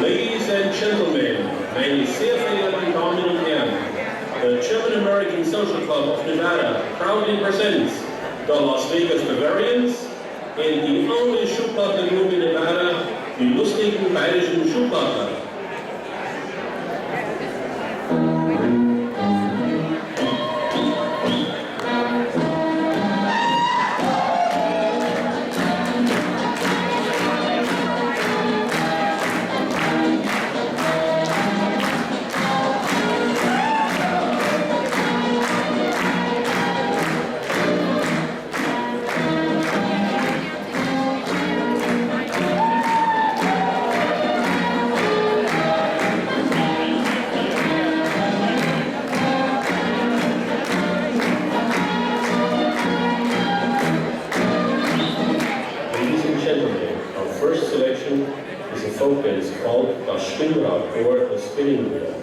Ladies and gentlemen, meine sehr verehrten Damen und Herren, the German American Social Club of Nevada proudly presents the Las Vegas Bavarians in the only Schuhplattler-Group in Nevada, die lustigen bayerischen Schuhplattler. Is a folk dance called Das Spinnrad, or the spinning wheel.